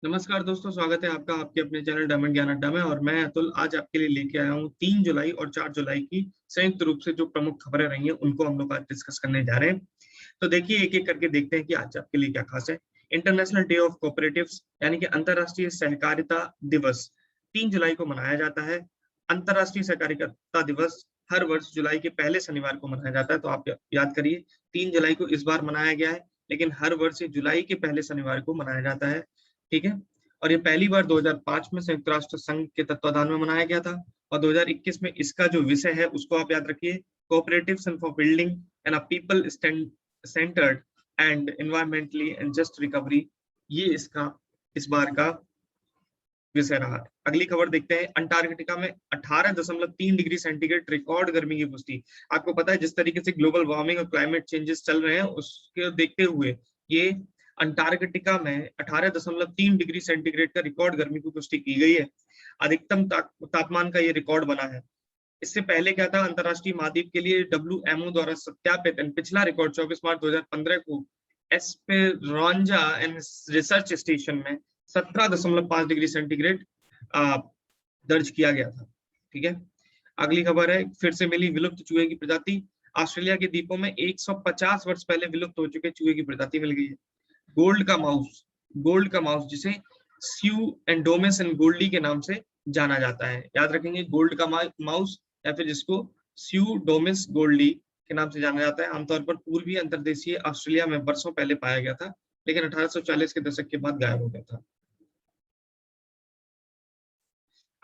नमस्कार दोस्तों, स्वागत है आपका आपके अपने चैनल डायमंड ज्ञान अड्डा में। और मैं अतुल आज आपके लिए लेके आया हूँ 3 जुलाई और 4 जुलाई की संयुक्त रूप से जो प्रमुख खबरें रही हैं उनको हम लोग आज डिस्कस करने जा रहे हैं। तो देखिए, एक एक करके देखते हैं कि आज आपके लिए क्या खास है। इंटरनेशनल डे ऑफ कोऑपरेटिव्स यानी कि अंतर्राष्ट्रीय सहकारिता दिवस 3 जुलाई को मनाया जाता है। अंतर्राष्ट्रीय सहकारिता दिवस हर वर्ष जुलाई के पहले शनिवार को मनाया जाता है। तो आप याद करिए, 3 जुलाई को इस बार मनाया गया है, लेकिन हर वर्ष ये जुलाई के पहले शनिवार को मनाया जाता है। ठीक है। और ये पहली बार 2005 में संयुक्त राष्ट्र संघ के तत्वाधान में मनाया गया था। और 2021 में इसका जो विषय है उसको आप याद रखिए, cooperatives and for building and a people centred and environmentally and just recovery, ये इसका इस बार का विषय रहा है। अगली खबर देखते हैं। अंटार्कटिका में 18.3 डिग्री सेंटीग्रेड रिकॉर्ड गर्मी की पुष्टि। आपको पता है जिस तरीके से ग्लोबल वार्मिंग और क्लाइमेट चेंजेस चल रहे हैं उसके देखते हुए ये अंटार्कटिका में 18.3 डिग्री सेंटीग्रेड का रिकॉर्ड गर्मी की पुष्टि की गई है। अधिकतम तापमान का ये रिकॉर्ड बना है। इससे पहले क्या था, अंतरराष्ट्रीय महाद्वीप के लिए WMO द्वारा सत्यापित पिछला रिकॉर्ड 24 मार्च 2015 को एस्पेरांजा रिसर्च स्टेशन में 17.5 डिग्री सेंटीग्रेड दर्ज किया गया था। ठीक है। अगली खबर है, फिर से मिली विलुप्त चूहे की प्रजाति। ऑस्ट्रेलिया के द्वीपों में 150 वर्ष पहले विलुप्त हो चुके चूहे की प्रजाति मिल गई है। गोल्ड का माउस जिसे स्यू एंडोमेस एंड गोल्डी के नाम से जाना जाता है। याद रखेंगे, गोल्ड का माउस या फिर जिसको स्यूडोमिस गोल्डी के नाम से जाना जाता है। आमतौर पर पूर्वी अंतर्देशीय ऑस्ट्रेलिया में वर्षों पहले पाया गया था, लेकिन 1840 के दशक के बाद गायब हो गया था।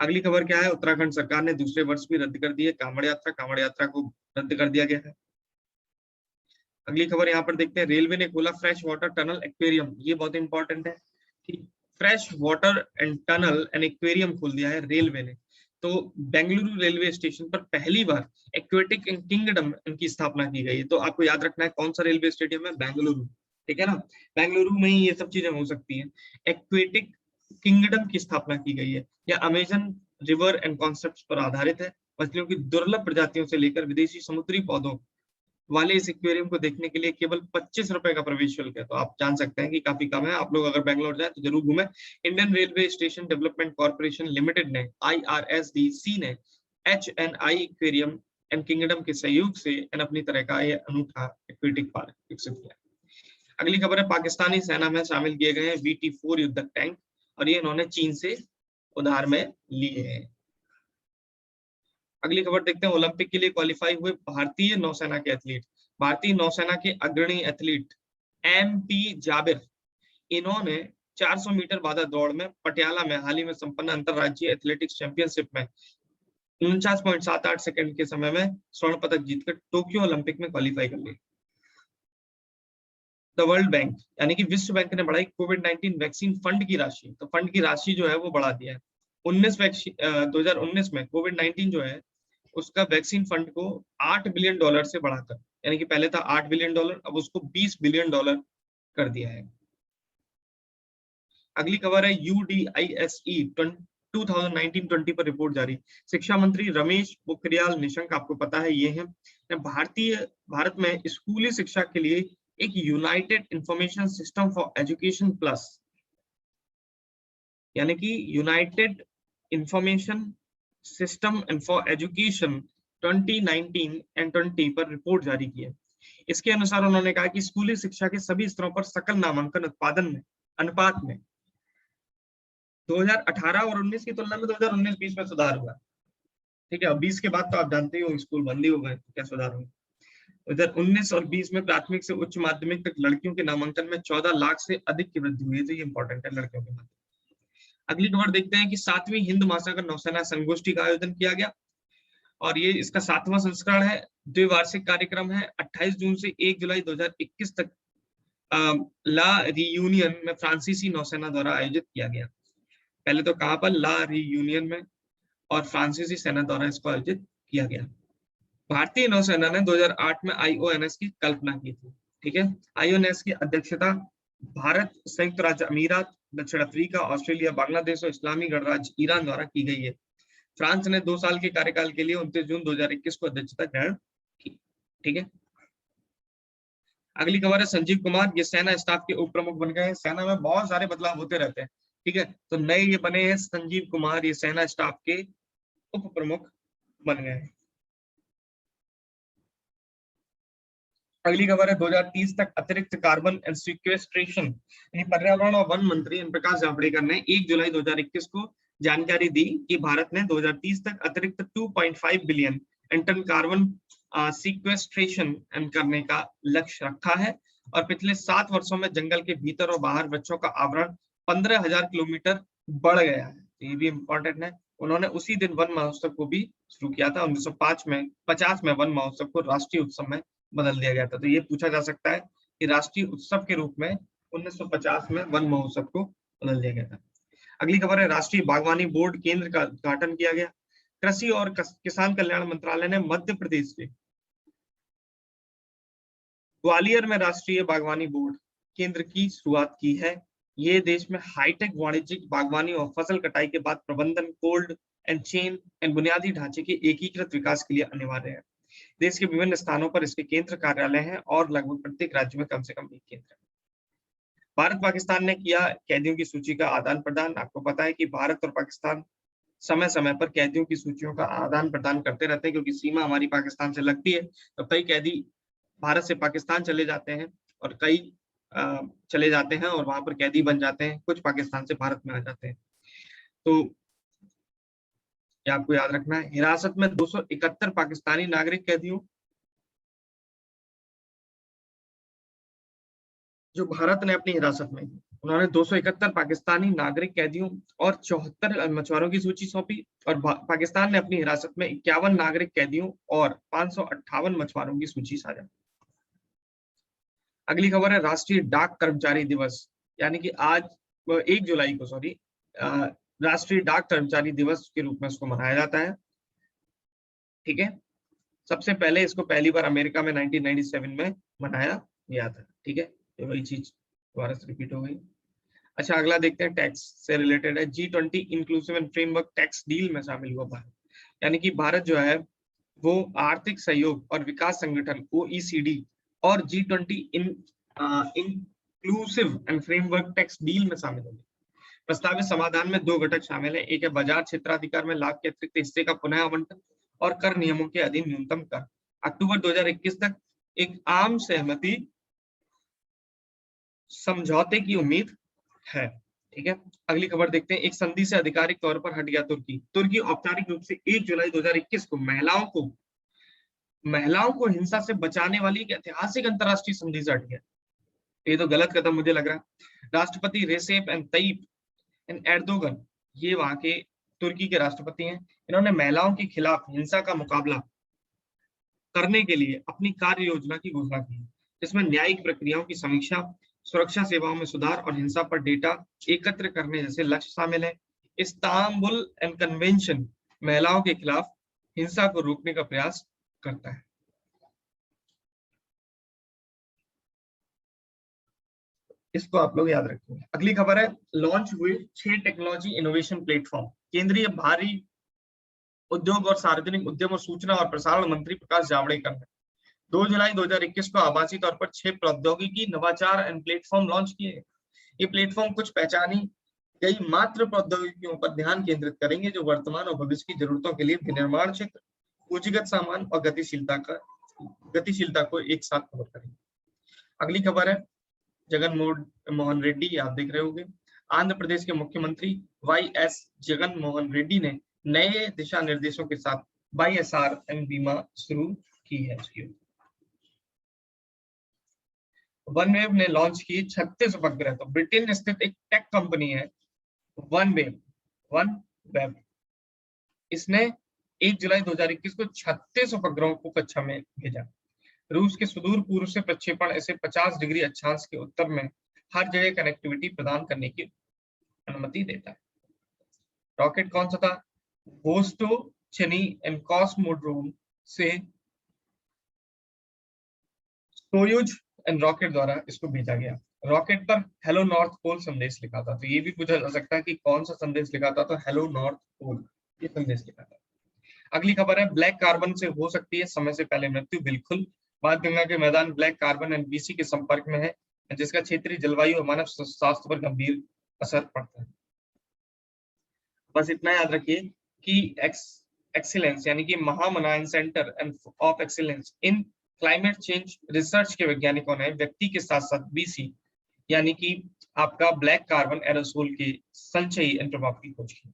अगली खबर क्या है, उत्तराखंड सरकार ने दूसरे वर्ष भी रद्द कर दी है कांवड़ यात्रा को रद्द कर दिया गया है। अगली खबर यहाँ पर देखते हैं, रेलवे ने खोला फ्रेश वाटर टनल एक्वेरियम। ये बहुत इंपॉर्टेंट है कि fresh water and tunnel and aquarium खोल दिया है रेलवे ने। तो बेंगलुरु रेलवे स्टेशन पर पहली बार एक्वेटिक किंगडम की स्थापना की गई है। तो आपको याद रखना है कौन सा रेलवे स्टेडियम है, बेंगलुरु। ठीक है ना, बेंगलुरु में ही ये सब चीजें हो सकती हैं। एक्वेटिक किंगडम की स्थापना की गई है। यह अमेजन रिवर एंड कॉन्सेप्ट पर आधारित है। मछलियों की दुर्लभ प्रजातियों से लेकर विदेशी समुद्री पौधों वाले इस एक्वेरियम को देखने के लिए केवल 25 रुपए का प्रवेश शुल्क है। तो आप जान सकते हैं कि काफी कम है। आप लोग अगर बेंगलोर जाए तो जरूर घूमें। Indian railway station development corporation limited ने IRSDC ने HNI एक्वेरियम एंड किंगडम के सहयोग से अपनी तरह का यह अनूठा एक्वेटिक पार्क विकसित किया। अगली खबर है, पाकिस्तानी सेना में शामिल किए गए हैं VT4 युद्धक टैंक, और ये इन्होंने चीन से उधार में लिए हैं। अगली खबर देखते हैं, ओलंपिक के लिए क्वालिफाई हुए भारतीय नौसेना के एथलीट। भारतीय नौसेना के अग्रणी एथलीट MP जाबिर, इन्होंने 400 मीटर बाधा दौड़ में पटियाला में हाल ही में संपन्न अंतरराज्यीय एथलेटिक्स चैंपियनशिप में 49.78 सेकंड के समय में स्वर्ण पदक जीतकर टोक्यो ओलंपिक में क्वालिफाई कर ली। द वर्ल्ड बैंक यानी कि विश्व बैंक ने बढ़ाई कोविड-19 वैक्सीन फंड की राशि। तो फंड की राशि जो है वो बढ़ा दिया है। 2019 में कोविड-19 जो है उसका वैक्सीन फंड को $8 बिलियन से बढ़ाकर, यानी कि पहले था $8 बिलियन, अब उसको $20 बिलियन कर दिया है। अगली खबर है, UDISE 2019-20 पर रिपोर्ट जारी। शिक्षा मंत्री रमेश पोखरियाल निशंक, आपको पता है ये है, भारत में स्कूली शिक्षा के लिए एक United information system for education plus, यानी कि United information system and for education 2019 and 20 पर रिपोर्ट जारी की है। इसके अनुसार उन्होंने कहा कि स्कूली शिक्षा के सभी स्तरों पर सकल नामांकन उत्पादन में अनुपात में 2018 और 19 की तुलना में 2019-20 में सुधार हुआ। ठीक है, 20 के बाद तो आप जानते ही हो स्कूल बंद ही हो गए, तो क्या सुधार हुआ। इधर 19 और 20 में प्राथमिक से उच्च माध्यमिक तक लड़कियों के नामांकन में 14 लाख से अधिक की वृद्धि हुई है। तो ये इंपॉर्टेंट है लड़कियों के माध्यम। अगली खबर देखते हैं कि 7वीं हिंद महासागर नौसेना संगोष्ठी का आयोजन किया गया, और ये इसका 7वां संस्करण है। द्विवार्षिक कार्यक्रम है। 28 जून से 1 जुलाई 2021 तक ला रियूनियन में फ्रांसीसी नौसेना द्वारा आयोजित किया गया। पहले तो कहां पर, ला रियूनियन में, और फ्रांसीसी सेना द्वारा इसको आयोजित किया गया। भारतीय नौसेना ने 2008 में IONS की कल्पना की थी। ठीक है, IONS की अध्यक्षता भारत, संयुक्त राज्य अमीरात, दक्षिण अफ्रीका, ऑस्ट्रेलिया, बांग्लादेश और इस्लामी गणराज्य ईरान द्वारा की गई है। फ्रांस ने 2 साल के कार्यकाल के लिए 29 जून 2021 को अध्यक्षता ग्रहण की। ठीक है। अगली खबर है, संजीव कुमार ये सेना स्टाफ के उप प्रमुख बन गए हैं। सेना में बहुत सारे बदलाव होते रहते हैं, ठीक है, तो नए ये बने हैं संजीव कुमार, ये सेना स्टाफ के उप प्रमुख बन गए हैं। अगली खबर है 2030 तक अतिरिक्त कार्बन एंड सिक्वेस्ट्रेशन, यानी पर्यावरण और वन मंत्री प्रकाश जावड़ेकर ने 1 जुलाई 2021 को जानकारी दी कि भारत ने 2030 तक अतिरिक्त 2.5 बिलियन टन कार्बन सिक्वेस्ट्रेशन करने का लक्ष्य रखा है और पिछले 7 वर्षों में जंगल के भीतर और बाहर वृक्षों का आवरण 15,000 किलोमीटर बढ़ गया है। ये भी इम्पोर्टेंट है। उन्होंने उसी दिन वन महोत्सव को भी शुरू किया था। 1950 में वन महोत्सव को राष्ट्रीय उत्सव में बदल दिया गया था। तो ये पूछा जा सकता है कि राष्ट्रीय उत्सव के रूप में 1950 में वन महोत्सव को बदल दिया गया था। अगली खबर है राष्ट्रीय बागवानी बोर्ड केंद्र का उद्घाटन किया गया। कृषि और किसान कल्याण मंत्रालय ने मध्य प्रदेश के ग्वालियर में राष्ट्रीय बागवानी बोर्ड केंद्र की शुरुआत की है। ये देश में हाईटेक वाणिज्यिक बागवानी और फसल कटाई के बाद प्रबंधन, कोल्ड एंड चेन एंड बुनियादी ढांचे के एकीकृत विकास के लिए अनिवार्य है। देश के विभिन्न स्थानों पर इसके केंद्र कार्यालय हैं और लगभग प्रत्येक राज्य में कम से कम एक केंद्र है। भारत पाकिस्तान ने किया कैदियों की सूची का आदान प्रदान। आपको पता है कि भारत और पाकिस्तान समय समय पर कैदियों की सूचियों का आदान प्रदान करते रहते हैं, क्योंकि सीमा हमारी पाकिस्तान से लगती है। तो कई कैदी भारत से पाकिस्तान चले जाते हैं और कई चले जाते हैं और वहां पर कैदी बन जाते हैं, कुछ पाकिस्तान से भारत में आ जाते हैं। तो ये आपको याद रखना है। हिरासत में 271 पाकिस्तानी नागरिक कैदियों जो भारत ने अपनी हिरासत में, उन्होंने 271 पाकिस्तानी नागरिक कैदियों और 74 मछुआरों की सूची सौंपी और पाकिस्तान ने अपनी हिरासत में 51 नागरिक कैदियों और 558 मछुआरों की सूची साझा। अगली खबर है राष्ट्रीय डाक कर्मचारी दिवस, यानी कि आज 1 जुलाई को राष्ट्रीय डाक कर्मचारी दिवस के रूप में इसको मनाया जाता है। ठीक है, सबसे पहले इसको पहली बार अमेरिका में 1997 में मनाया गया था। ठीक है, तो वही चीज दोबारा से रिपीट हो गई। अच्छा, अगला देखते हैं, टैक्स से रिलेटेड है। G20 inclusive and framework tax deal में शामिल हुआ भारत, यानी कि भारत जो है वो आर्थिक सहयोग और विकास संगठन OECD और G20 inclusive and framework tax deal में शामिल होंगे। प्रस्तावित समाधान में 2 घटक शामिल है। एक है बाजार क्षेत्राधिकार में लाभ के अतिरिक्त हिस्से का पुनः आवंटन और कर नियमों के अधीन न्यूनतम कर। अक्टूबर 2021 तक एक आम सहमति समझौते की उम्मीद है। ठीक है, अगली खबर देखते हैं। एक संधि से आधिकारिक तौर पर हट गया तुर्की। तुर्की औपचारिक रूप से 1 जुलाई 2021 को महिलाओं को हिंसा से बचाने वाली एक ऐतिहासिक अंतरराष्ट्रीय संधि से हट गया। ये तो गलत कदम मुझे लग रहा है। राष्ट्रपति रेसेप तय्यिप एर्दोगन, ये वहां के तुर्की के राष्ट्रपति हैं। इन्होंने महिलाओं के खिलाफ हिंसा का मुकाबला करने के लिए अपनी कार्य योजना की घोषणा की, जिसमें न्यायिक प्रक्रियाओं की समीक्षा, सुरक्षा सेवाओं में सुधार और हिंसा पर डेटा एकत्र करने जैसे लक्ष्य शामिल है। इस्तांबुल कन्वेंशन महिलाओं के खिलाफ हिंसा को रोकने का प्रयास करता है। इसको आप लोग याद रखेंगे। अगली खबर है, लॉन्च हुए 6 टेक्नोलॉजी इनोवेशन प्लेटफॉर्म। केंद्रीय भारी उद्योग और सार्वजनिक उद्यम और सूचना और प्रसारण मंत्री प्रकाश जावड़ेकर ने 2 जुलाई 2021 को आभासी तौर पर 6 प्रौद्योगिकी नवाचार एंड प्लेटफॉर्म लॉन्च किए। ये प्लेटफॉर्म कुछ पहचानी गई मात्र प्रौद्योगिकियों पर ध्यान केंद्रित करेंगे जो वर्तमान और भविष्य की जरूरतों के लिए विनिर्माण क्षेत्र, पूंजीगत सामान और गतिशीलता को एक साथ कवर करेंगे। अगली खबर है, जगन मोहन रेड्डी, आप देख रहे होंगे, आंध्र प्रदेश के मुख्यमंत्री YS जगन मोहन रेड्डी ने नए दिशा निर्देशों के साथ YSR बीमा शुरू की है। वनवेव ने लॉन्च की 36 उपग्रह। तो ब्रिटेन स्थित एक टेक कंपनी है वनवेव, इसने 1 जुलाई 2021 को 36 उपग्रहों को कक्षा में भेजा। रूस के सुदूर पूर्व से प्रक्षेपण ऐसे 50 डिग्री अक्षांश के उत्तर में हर जगह कनेक्टिविटी प्रदान करने की अनुमति देता है। रॉकेट कौन सा था? वोस्टोचनी एंड कॉस्मोड्रोम से सोयुज एंड रॉकेट द्वारा इसको भेजा गया। रॉकेट पर हेलो नॉर्थ पोल संदेश लिखा था। तो ये भी पूछा जा सकता है कि कौन सा संदेश लिखा था, तो हेलो नॉर्थ पोल ये संदेश लिखा था। अगली खबर है, ब्लैक कार्बन से हो सकती है समय से पहले मृत्यु। बिल्कुल, बाणगंगा के मैदान ब्लैक कार्बन एंड BC के संपर्क में है, जिसका क्षेत्रीय जलवायु और मानव स्वास्थ्य पर गंभीर असर पड़ता है। बस इतना याद रखिए कि एक्सीलेंस यानी कि महामनायन centre of excellence in climate change research के वैज्ञानिकों ने व्यक्ति के साथ साथ बीसी यानी कि आपका ब्लैक कार्बन एरोसोल के संचयी प्रभाव की खोज की।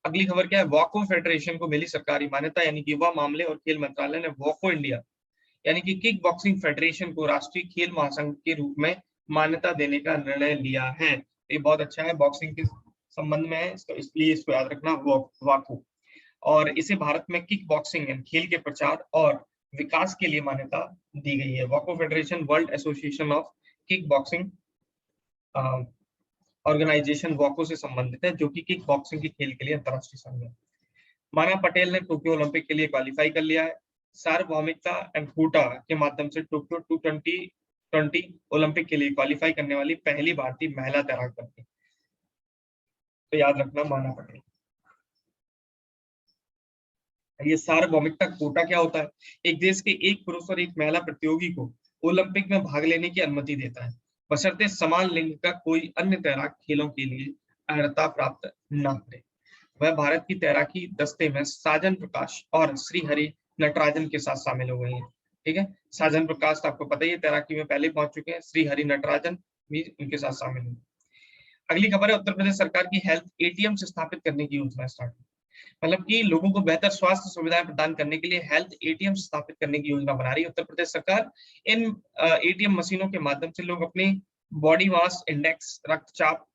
अगली खबर क्या है, वॉको फेडरेशन को मिली सरकारी मान्यता, यानी कि युवा मामले और खेल मंत्रालय ने वॉको इंडिया यानी कि किक बॉक्सिंग फेडरेशन को राष्ट्रीय खेल महासंघ के रूप में मान्यता देने का निर्णय लिया है। ये बहुत अच्छा है, बॉक्सिंग के संबंध में है, तो इसलिए इसको याद रखना वाको। और इसे भारत में किक बॉक्सिंग एंड खेल के प्रचार और विकास के लिए मान्यता दी गई है। वाको federation world association of kick boxing organisation वाको से संबंधित है, जो कि किक बॉक्सिंग के खेल के लिए अंतरराष्ट्रीय संघ है। माना पटेल ने टोक्यो ओलंपिक के लिए क्वालिफाई कर लिया है। सार्वभौमिकता एंड कोटा के माध्यम से टोक्यो 2020 ओलंपिक के लिए क्वालिफाई करने वाली पहली भारतीय महिला तैराक बन गई। तो याद रखना माना पटेल। ये सार्वभौमिकता कोटा क्या होता है? एक देश के एक पुरुष और एक महिला प्रतियोगी को ओलंपिक में भाग लेने की अनुमति देता है, बशर्ते समान लिंग का कोई अन्य तैराक खेलों के लिए अर्हता प्राप्त न करे। वह भारत की तैराकी दस्ते में साजन प्रकाश और श्रीहरि नटराजन के साथ शामिल हो गई है। ठीक है, साजन प्रकाश तो आपको पता ही है, तैराकी में पहले पहुंच चुके हैं, श्रीहरि नटराजन भी उनके साथ शामिल है। अगली खबर है, उत्तर प्रदेश सरकार की हेल्थ एटीएम से स्थापित करने की योजना स्टार्ट, मतलब कि लोगों को बेहतर स्वास्थ्य सुविधाएं प्रदान करने के लिए हेल्थ एटीएम स्थापित करने की योजना बना रही है उत्तर प्रदेश सरकार। इन एटीएम मशीनों के माध्यम से लोग अपनी बॉडी मास इंडेक्स, रक्तचाप,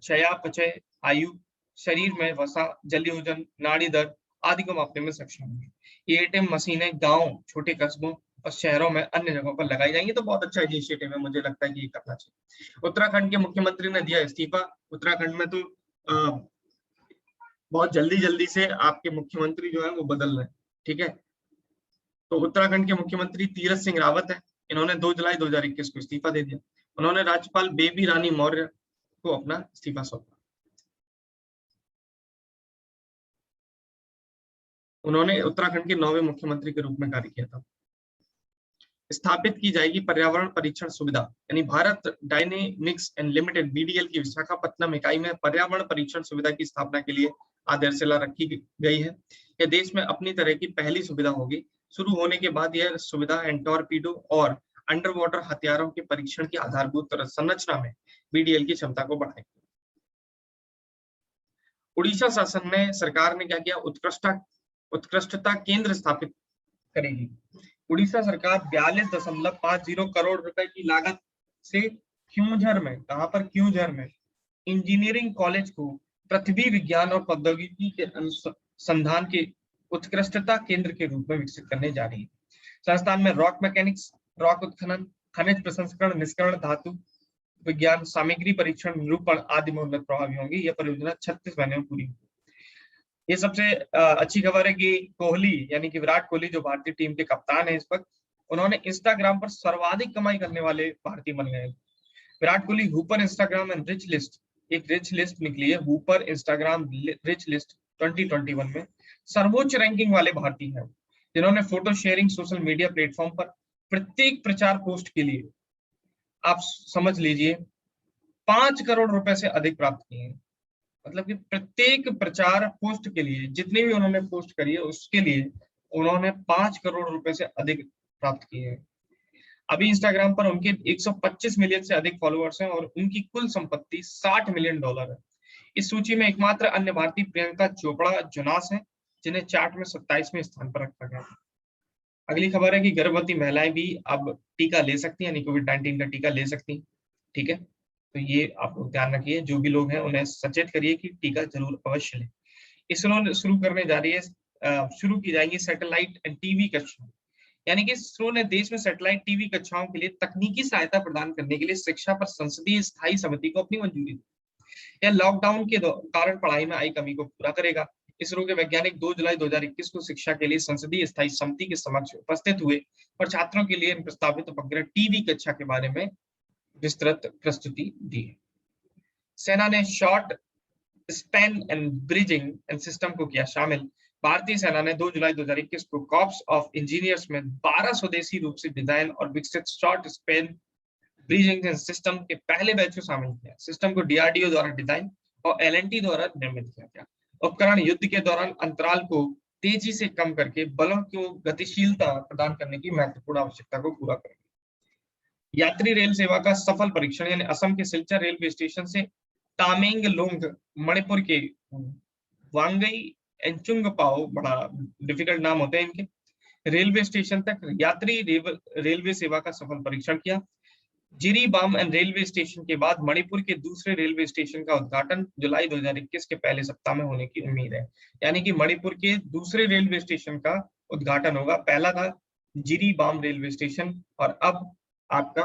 चयापचय, आयु, शरीर में वसा, जलीयोजन, नाड़ी दर आदि को मापने में सक्षम होंगे। ये एटीएम मशीनें गांव, छोटे कस्बों और शहरों में अन्य जगहों पर लगाई जाएंगी। तो बहुत अच्छा इनिशिएटिव है, मुझे लगता है कि ये करना चाहिए। उत्तराखंड के मुख्यमंत्री ने दिया इस्तीफा। उत्तराखंड में तो बहुत जल्दी से आपके मुख्यमंत्री जो है वो बदल रहे हैं। ठीक है, तो उत्तराखंड के मुख्यमंत्री तीरथ सिंह रावत है। इन्होंने 2 जुलाई 2021 को इस्तीफा दे दिया। उन्होंने राज्यपाल बेबी रानी मौर्य को अपना इस्तीफा सौंपा। उन्होंने उत्तराखंड के 9वें मुख्यमंत्री के रूप में कार्य किया था। स्थापित की जाएगी पर्यावरण परीक्षण सुविधा, यानी Bharat dynamics and limited BDL की विशाखापट्टनम इकाई में पर्यावरण परीक्षण सुविधा की स्थापना के लिए आधारशिला रखी गई है। यह देश में अपनी तरह की पहली सुविधा होगी। शुरू होने के बाद यह सुविधा टॉर्पीडो और अंडर वाटर हथियारों के परीक्षण की आधारभूत संरचना में बीडीएल की क्षमता को बढ़ाएगी। उड़ीसा शासन ने, सरकार ने क्या किया, उत्कृष्टता केंद्र स्थापित करेगी। उड़ीसा सरकार 42.50 करोड़ रुपए की लागत से क्योंझर में, कहां पर, क्योंझर में इंजीनियरिंग कॉलेज को पृथ्वी विज्ञान और प्रौद्योगिकी के अनुसंधान के उत्कृष्टता केंद्र के रूप में विकसित करने जा रही है। संस्थान में रॉक मैकेनिक्स, रॉक उत्खनन, खनिज प्रसंस्करण, निष्करण, धातु विज्ञान, सामग्री परीक्षण, निरूपण आदि में उन्नत प्रभावी होंगी। यह परियोजना 36 महीने में पूरी होगी। ये सबसे अच्छी खबर है कि कोहली यानी कि विराट कोहली जो भारतीय टीम के कप्तान है इस वक्त, उन्होंने इंस्टाग्राम पर सर्वाधिक कमाई करने वाले भारतीय बन गए। Virat Kohli Hooper Instagram and rich list, एक रिच लिस्ट निकली है, हुपर इंस्टाग्राम रिच लिस्ट 2021 में सर्वोच्च रैंकिंग वाले भारतीय हैं, जिन्होंने photo sharing social media platform पर प्रत्येक प्रचार पोस्ट के लिए, आप समझ लीजिए, 5 करोड़ रुपए से अधिक प्राप्त किए हैं। मतलब कि प्रत्येक प्रचार पोस्ट के लिए, जितनी भी उन्होंने पोस्ट करी है उसके लिए उन्होंने 5 करोड़ रुपए से अधिक प्राप्त किए हैं। अभी इंस्टाग्राम पर उनके 125 मिलियन से अधिक फॉलोअर्स हैं और उनकी कुल संपत्ति $60 मिलियन है। इस सूची में एकमात्र अन्य भारतीय प्रियंका चोपड़ा जोनास है, जिन्हें चार्ट में 27वें स्थान पर रखा गया। अगली खबर है कि गर्भवती महिलाएं भी अब टीका ले सकती हैं, यानी कोविड-19 का टीका ले सकती हैं। ठीक है, तो ये आप लोग ध्यान रखिए, जो भी लोग हैं उन्हें सचेत करिए कि टीका जरूर अवश्य लें। इसरो शुरू करने जा रही है, शुरू की जाएंगी सैटेलाइट एंड टीवी कक्षाएं, यानी कि इसरो ने देश में सैटेलाइट टीवी कक्षाओं के लिए तकनीकी सहायता प्रदान करने के लिए शिक्षा पर संसदीय स्थायी समिति को अपनी मंजूरी दी। यह लॉकडाउन के कारण पढ़ाई में आई कमी को पूरा करेगा। इसरो के वैज्ञानिक 2 जुलाई 2021 को शिक्षा के लिए संसदीय स्थायी समिति के समक्ष उपस्थित हुए और छात्रों के लिए प्रस्तावित उपग्रह टीवी कक्षा के बारे में विस्तृत प्रस्तुति दी है। सेना ने short span and bridging and system को किया शामिल। भारतीय सेना ने 2 जुलाई 2021 को कॉर्प्स ऑफ इंजीनियर्स में 12 स्वदेशी रूप से डिजाइन और विकसित शॉर्ट स्पैन ब्रिजिंग सिस्टम के पहले बैच को शामिल किया। सिस्टम को डीआरडीओ द्वारा डिजाइन और एलएनटी द्वारा निर्मित किया गया। उपकरण युद्ध के दौरान अंतराल को तेजी से कम करके बलों को गतिशीलता प्रदान करने की महत्वपूर्ण आवश्यकता को पूरा करेंगे। यात्री रेल सेवा का सफल परीक्षण, यानी असम के सिलचर रेलवे स्टेशन से तामेंगलोंग, मणिपुर के वांगई एंचुंगपाओ, बड़ा डिफिकल्ट नाम होते हैं इनके, रेलवे स्टेशन तक यात्री रेलवे सेवा का सफल परीक्षण किया। जिरीबाम एंड रेलवे स्टेशन के बाद मणिपुर के दूसरे रेलवे स्टेशन का उद्घाटन जुलाई 2021 के पहले सप्ताह में होने की उम्मीद है। यानी कि मणिपुर के दूसरे रेलवे स्टेशन का उद्घाटन होगा। पहला था जिरीबाम रेलवे स्टेशन और अब आपका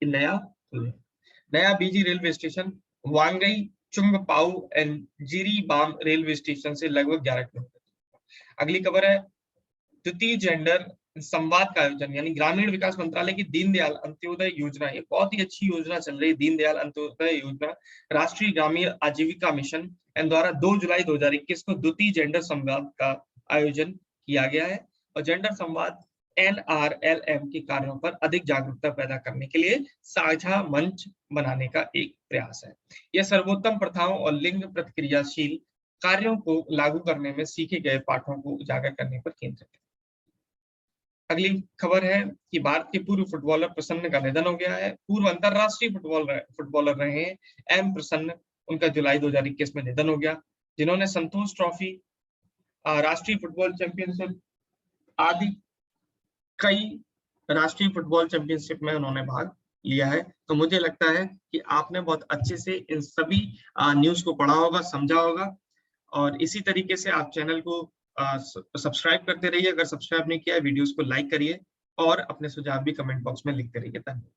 नया BG railway station Vangai Chungpao and Jiribam railway station से लगभग 11 किलोमीटर। अगली खबर है द्वितीय जेंडर संवाद का आयोजन, यानी ग्रामीण विकास मंत्रालय की दीनदयाल अंत्योदय योजना, ये बहुत ही अच्छी योजना चल रही है, दीनदयाल अंत्योदय योजना, राष्ट्रीय ग्रामीण आजीविका मिशन एंड द्वारा 2 जुलाई 2021 को द्वितीय जेंडर संवाद का आयोजन किया गया है। और जेंडर संवाद NRLM के कार्यों पर अधिक जागरूकता पैदा करने के लिए साझा मंच बनाने का एक प्रयास है। यह सर्वोत्तम प्रथाओं और लिंग प्रतिक्रियाशील कार्यों को लागू करने में सीखे गए पाठों को उजागर करने पर केंद्रित है। अगली खबर है कि भारत के पूर्व फुटबॉलर प्रसन्न का निधन हो गया है। पूर्व अंतरराष्ट्रीय फुटबॉलर रहे हैं एम प्रसन्न, उनका जुलाई 2021 में निधन हो गया, जिन्होंने संतोष ट्रॉफी, राष्ट्रीय फुटबॉल चैंपियनशिप आदि कई राष्ट्रीय फुटबॉल चैंपियनशिप में उन्होंने भाग लिया है। तो मुझे लगता है कि आपने बहुत अच्छे से इन सभी न्यूज को पढ़ा होगा, समझा होगा, और इसी तरीके से आप चैनल को सब्सक्राइब करते रहिए। अगर सब्सक्राइब नहीं किया है, वीडियोस को लाइक करिए और अपने सुझाव भी कमेंट बॉक्स में लिखते रहिए। धन्यवाद।